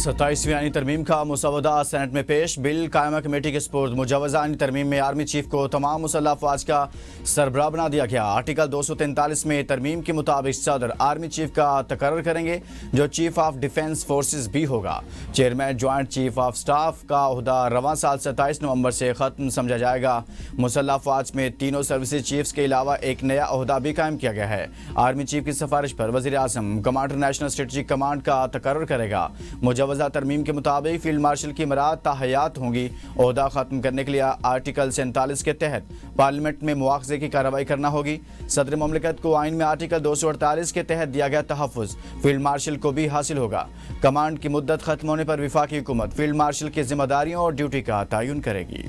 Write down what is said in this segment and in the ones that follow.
27वीं आईनी तरमीम का मुसवदा सेनेट में पेश। बिल कायमा कमेटी के सुपुर्द। मुजवजा आईनी तरमीम में आर्मी चीफ को तमाम मुसल्लह अफवाज का सरबराह बना दिया गया। आर्टिकल 243 में तरमीम के मुताबिक सदर आर्मी चीफ का तकर्रर करेंगे, जो चीफ ऑफ डिफेंस फोर्सेज भी होगा। Chairman joint chief of staff का ओहदा रवां साल 27 नवंबर से ख़त्म समझा जाएगा। मुसल्लह अफवाज में तीनों सर्विसेज चीफ्स के अलावा एक नया ओहदा भी कायम किया गया है। आर्मी चीफ की सिफारिश पर वज़ीर आज़म कमांडर नेशनल स्ट्रेटजिक कमांड का तकर्रर करेगा। मुजवजा तरमीम के मुताबिक फील्ड मार्शल की मराद ताहयात होंगी। ओहदा खत्म करने के लिए आर्टिकल 47 के तहत पार्लियामेंट में मुआवजे की कार्रवाई करना होगी। सदर ममलिकत को आइन में आर्टिकल 248 के तहत दिया गया तहफ़्फ़ुज़ फील्ड मार्शल को भी हासिल होगा। कमांड की मुद्दत खत्म होने पर वफाकी हुकूमत फील्ड मार्शल की जिम्मेदारियों और ड्यूटी का तयन करेगी।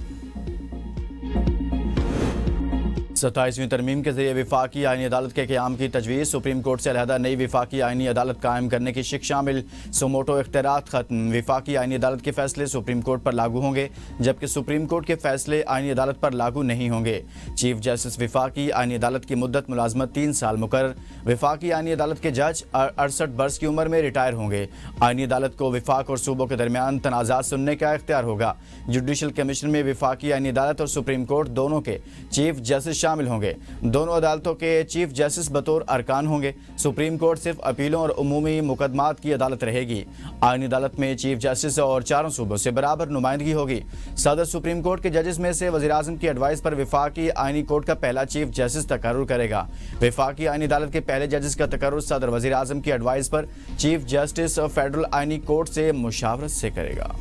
27वीं तरमीम के जरिए विफाकी आईनी अदालत के क़याम की तजवीज़। सुप्रीम कोर्ट से अलहदा नई विफाकी आईनी अदालत कायम करने की शिक शामिल सुमोटो इख्तियारात खत्म। विफाकी आईनी अदालत के फैसले सुप्रीम कोर्ट पर लागू होंगे, जबकि सुप्रीम कोर्ट के फैसले आईनी अदालत पर लागू नहीं होंगे। चीफ जस्टिस विफाकी आईनी अदालत की मुद्दत मुलाजमत 3 साल मुकर्रर। विफाकी आईनी अदालत के जज 68 बरस की उम्र में रिटायर होंगे। आईनी अदालत को विफाक और सूबों के दरमियान तनाज़ात सुनने का इख्तियार होगा। जुडिशल कमीशन में विफाकी आईनी अदालत और सुप्रीम कोर्ट दोनों के चीफ जस्टिस शामिल होंगे। दोनों अदालतों के चीफ जस्टिस बतौर अरकान होंगे। सुप्रीम कोर्ट सिर्फ अपीलों और उमूमी मुकदमात की अदालत रहेगी। आईनी अदालत में चीफ जस्टिस और चारों सूबों से बराबर नुमाइंदगी होगी। सदर सुप्रीम कोर्ट के जजेस में से वज़ीर आज़म की एडवाइस पर विफाकी आईनी कोर्ट का पहला चीफ जस्टिस तकर्रुर करेगा। विफाकी आईनी अदालत के पहले जजेस का तकर्रुर सदर वज़ीर आज़म की एडवाइस पर चीफ जस्टिस फेडरल आईनी कोर्ट से मुशावरत से करेगा।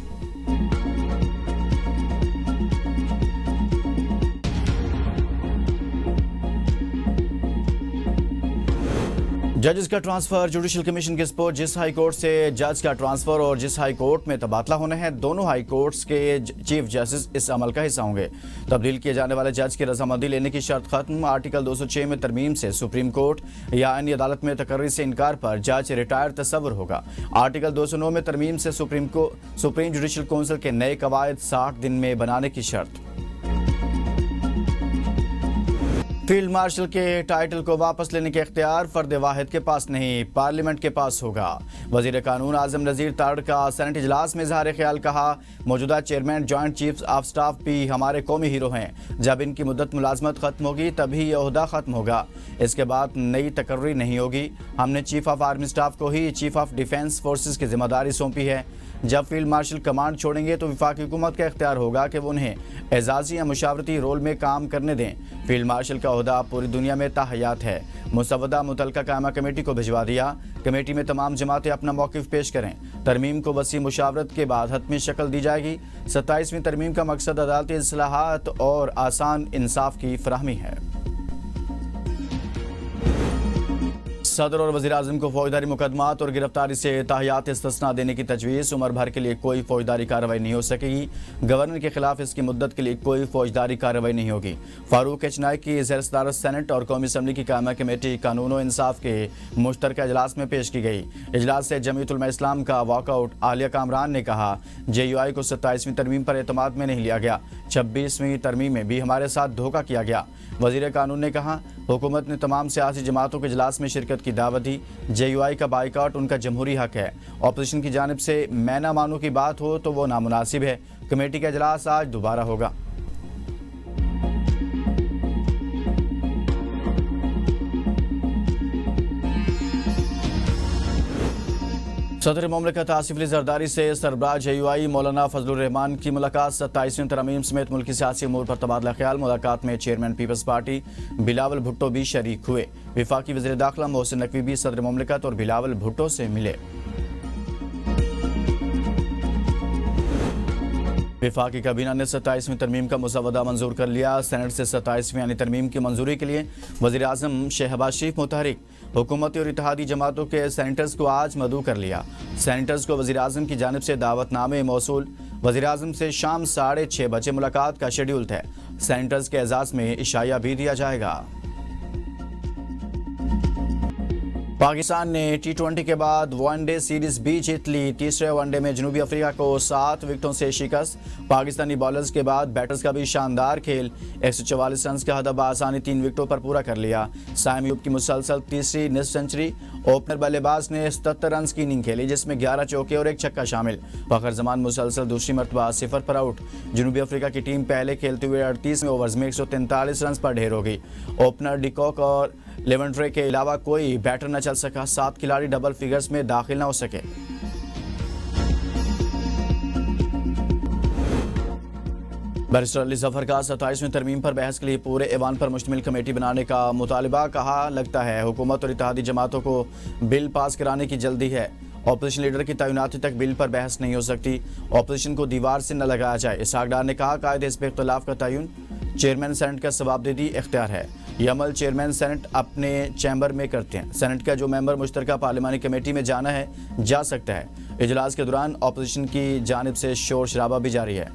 जजेस का ट्रांसफर जुडिशल कमीशन के सपोर्ट। जिस हाई कोर्ट से जज का ट्रांसफर और जिस हाई कोर्ट में तबादला होना है, दोनों हाई कोर्ट्स के चीफ जस्टिस इस अमल का हिस्सा होंगे। तब्दील किए जाने वाले जज की रजामंदी लेने की शर्त खत्म। आर्टिकल 206 में तरमीम से सुप्रीम कोर्ट या आईनी अदालत में तकर्री से इनकार पर जज रिटायर तस्वर होगा। आर्टिकल 209 में तरमीम से सुप्रीम जुडिशल काउंसिल के नए कवायद 60 दिन में बनाने की शर्त। फील्ड मार्शल के टाइटल को वापस लेने के इख्तियार फर्द वाहिद के पास नहीं, पार्लियामेंट के पास होगा। वजीर कानून आजम नज़ीर तारड़ का सेनेट इजलास में इज़हार ख्याल कहा, मौजूदा chairman joint chief of staff भी हमारे कौमी हीरो हैं। जब इनकी मुद्दत मुलाजमत खत्म होगी तभी यह ओहदा खत्म होगा। इसके बाद नई तकर्री नहीं होगी। हमने चीफ ऑफ आर्मी स्टाफ को ही चीफ ऑफ डिफेंस फोर्सेज की जिम्मेदारी सौंपी है। जब फील्ड मार्शल कमांड छोड़ेंगे तो वफाकी हुकूमत का इख्तियार होगा कि वो उन्हें एजाजी या मुशावरती रोल में काम करने दें। फील्ड मार्शल का ओहदा पूरी दुनिया में ताहयात है। मुसवदा मुतलका कायमा कमेटी को भिजवा दिया। कमेटी में तमाम जमातें अपना मौक़िफ़ पेश करें। तरमीम को वसी मुशावरत के बाद हतमी शक्ल दी जाएगी। 27वीं तरमीम का मकसद अदालती इस्लाहात और आसान इंसाफ की फराहमी है। सदर और वज़ीर आज़म को फौजदारी मुकदमात और गिरफ्तारी से ताहयात इस्तिस्ना देने की तजवीज़। उम्र भर के लिए कोई फौजदारी कार्रवाई नहीं हो सकेगी। गवर्नर के खिलाफ इसकी मुद्दत के लिए कोई फौजदारी कार्रवाई नहीं होगी। फारूक एच नाइक की ज़ेर सदारत सेनेट और कौमी असम्बली की कायमा कमेटी कानून और इंसाफ के मुश्तरका इजलास में पेश की गई। इजलास से जमीयत उलमा इस्लाम का वॉकआउट। आलिया कामरान ने कहा, JUI को 27वीं तरमीम पर एतमाद में नहीं लिया गया। 26वीं तरमीम में भी हमारे साथ धोखा किया गया। वज़ीर कानून ने कहा, हुकूमत ने तमाम सियासी जमातों के इजलास में शिरकत की दावत दी। JUI का बाइकाट उनका जमहूरी हक है। अपोजिशन की जानिब से मैं ना मानू की बात हो तो वो नामुनासिब है। कमेटी का इजलास आज दोबारा होगा। सदर ममलिकत आसिफ अली जरदारी से सरबराह JUI मौलाना फजलुर रहमान की मुलाकात। 27वीं तरमीम समेत मुल्की सियासी अमूर पर तबादला ख्याल। मुलाकात में चेयरमैन पीपल्स पार्टी बिलावल भुट्टो भी शरीक हुए। वफाकी वज़ीर दाखिला मोहसिन नकवी भी सदर ममलिकत और बिलावल भुट्टो से मिले। वफाकी काबीना ने 27वीं तरमीम का मुसवदा मंजूर कर लिया। सेनेट से 27वीं यानी तरमीम की मंजूरी के लिए वज़ीर आज़म शहबाज शरीफ मुतहरिक। हुकूमती और इत्तेहादी जमातों के सेनेटर्स को आज मदऊ कर लिया। सेनेटर्स को वज़ीर आज़म की जानिब से दावतनामे मौसूल। वज़ीर आज़म से शाम 6:30 बजे मुलाकात का शेड्यूल है। सेनेटर्स के एजाज़ में इशाया भी दिया जाएगा। पाकिस्तान ने T20 के बाद वनडे सीरीज भी जीत ली। तीसरे वनडे में जनूबी अफ्रीका को 7 विकेटों से शिकस्त। पाकिस्तानी बॉलर्स के बाद बैटर्स का भी शानदार खेल। 144 रन का हदफ आसानी 3 विकेटों पर पूरा कर लिया। साइम अयूब की मुसलसल तीसरी निस्फ सेंचुरी। ओपनर बल्लेबाज ने 77 रन की इनिंग खेली, जिसमें 11 चौके और 1 छक्का शामिल। फखर जमान मुसलसल दूसरी मरतबा 0 पर आउट। जनूबी अफ्रीका की टीम पहले खेलते हुए 38वें ओवर्स में 143 रन पर ढेर हो गई। ओपनर डिकॉक और लेवेंट्रे के अलावा कोई बैटर न चल सका। 7 खिलाड़ी डबल फिगर्स में दाखिल न हो सके। बैरिस्टर अली जफर का 27वीं तरमीम पर बहस के लिए पूरे ऐवान पर मुश्तमिल कमेटी बनाने का मुतालबा। कहा, लगता है हुकूमत और इत्तेहादी जमातों को बिल पास कराने की जल्दी है। ऑपोजिशन लीडर की तैनाती तक बिल पर बहस नहीं हो सकती। ऑपोजिशन को दीवार से न लगाया जाए। इसहाक डार ने कहा, कायदे हिस्ब इख्तिलाफ का तयन चेयरमैन सेनेट का जवाबदेही इख्तियार है। यह अमल चेयरमैन सेनेट अपने चैम्बर में करते हैं। सेनेट का जो मेंबर मुश्तरका पार्लिमानी कमेटी में जाना है जा सकता है। इजलास के दौरान ऑपोजिशन की जानिब से शोर शराबा भी जारी है।